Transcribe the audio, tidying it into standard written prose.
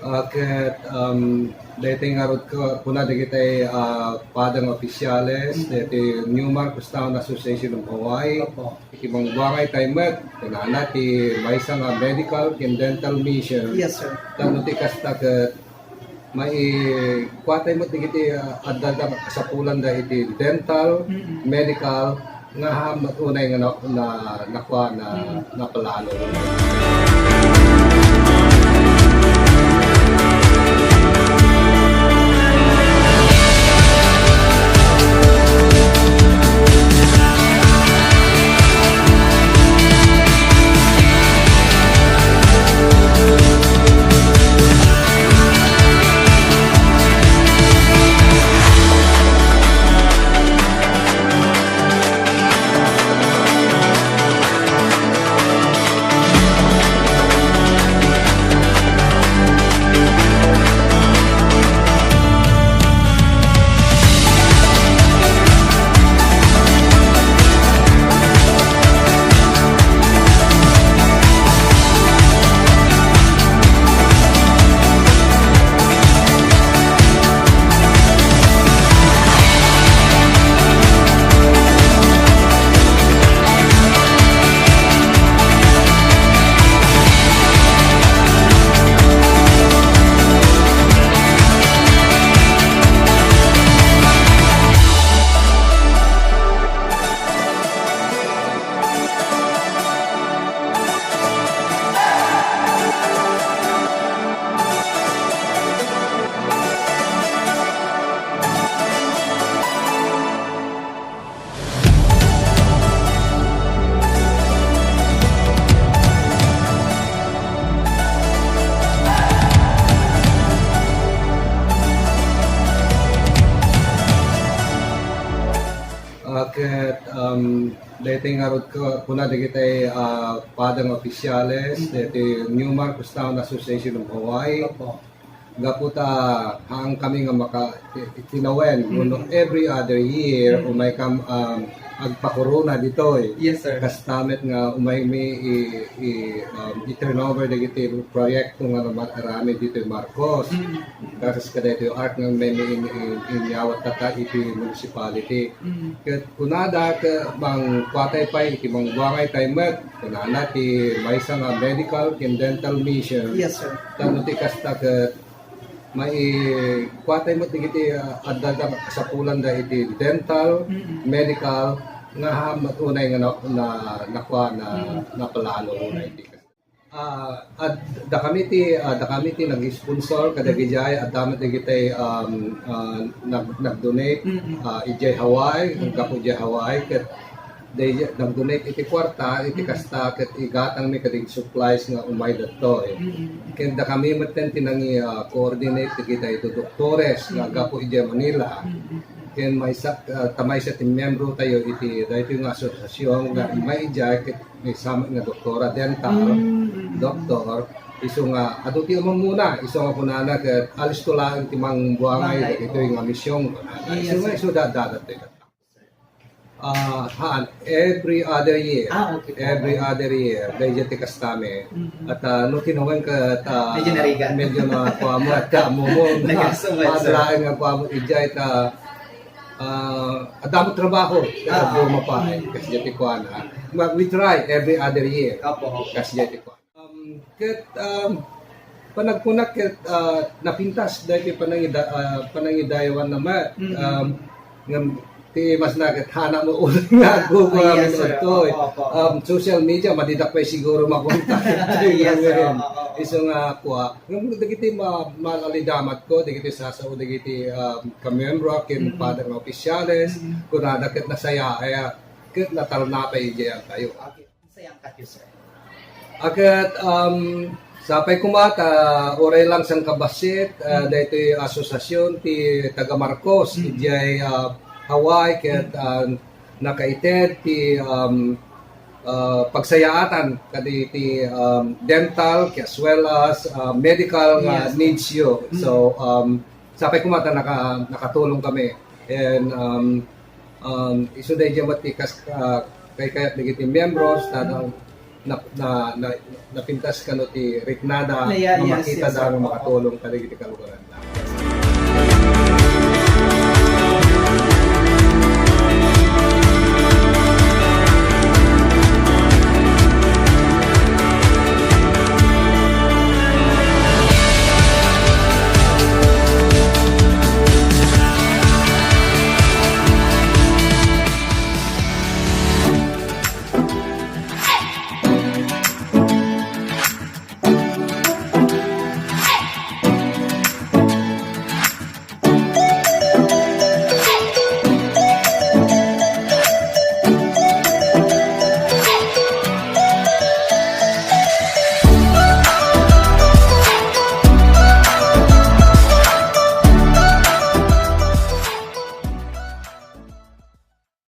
Ket dating arot ko kuna dagiti padang opisyales dati Newmark Town Association of Hawaii. Opo. Ikibang buwangay taymet kunana ti maysa nga medical and dental mission. Yes, sir. Tano ti kasta ket may kuatay mo dagiti adda kasapulan da iti dental, medical nga hamat unay nga nakuha na napalalo. Ket dating arot ko kuna dagiti padang opisyales dati Newmark Town Association of Hawaii. Opo. Gaputa haang kami nga maka tinawen every other year umay kam agpakorona dito Yes, sir. kastamet nga umay may i-turn over dagiti proyekto nga marami dito Marcos. Karas kada ito yung art ng many inyawat tata iti municipality. Ket kunada ka bang kwatay pa iti bang buwangay taymet kunana ti maysa nga medical and dental mission. Yes, sir. Tano ti kasta ket may kwatay mo dagiti adda kasapulan da iti dental, medical nga hamat unay nga nakuha na napalalo unay ti at da kami ti nag-sponsor kada gijay at damat dagiti nag-donate ijay Hawaii ang kapo ijay Hawaii ket nag-donate iti kwarta iti kasta ket igatang mi kadig supplies nga umay datto ken da kami maten tinangi coordinate kita ito doktores nga gapo ijay Manila ken may tamay sa team membro tayo iti dahito yung asosasyon nga may ijay ket may sama nga doktora dental doktor iso nga ato ti umang muna iso nga kunana ket alis to lang ti mang buangay ito yung misyon iso nga iso dadadat every other year. Okay. Every other year. Medyo tikas kami. At no tinawan ka medyo narigan. Medyo na kuamo at kaamumong. Nagkasumat, sir. Madalain nga kuamo ijay at damo trabaho. Kaya bumapa kasi jati kuana. We try every other year. Opo. Kasi jati kuana. Ket panagpunak ket napintas dahil panangidayawan naman. Ti mas nakatana mo ulit nga ako Yes, yes, sir. to. Opo. Social media madidak pa siguro makunta. Yes, sir. Iso nga kuha. Ngam dagiti malalidamat ko dagiti sasao dagiti kamembro ken padang opisyales kunada ket nasaya ay ket natalna pa ijay tayo. Okay. Sayang kat you, sir. Akat sapay kumata oray lang sang kabasit daytoy asosasyon ti taga Marcos ijay Hawaii ket nakaited ti pagsayaatan kadi ti dental as well as medical Yes. needs you. So sapay kumata nakatulong kami and isuday jamat ti kay kayat dagiti membros napintas ka no ti Riknada Yeah, na yes, makita yes, dahil sir. makatulong talig iti kalugaran.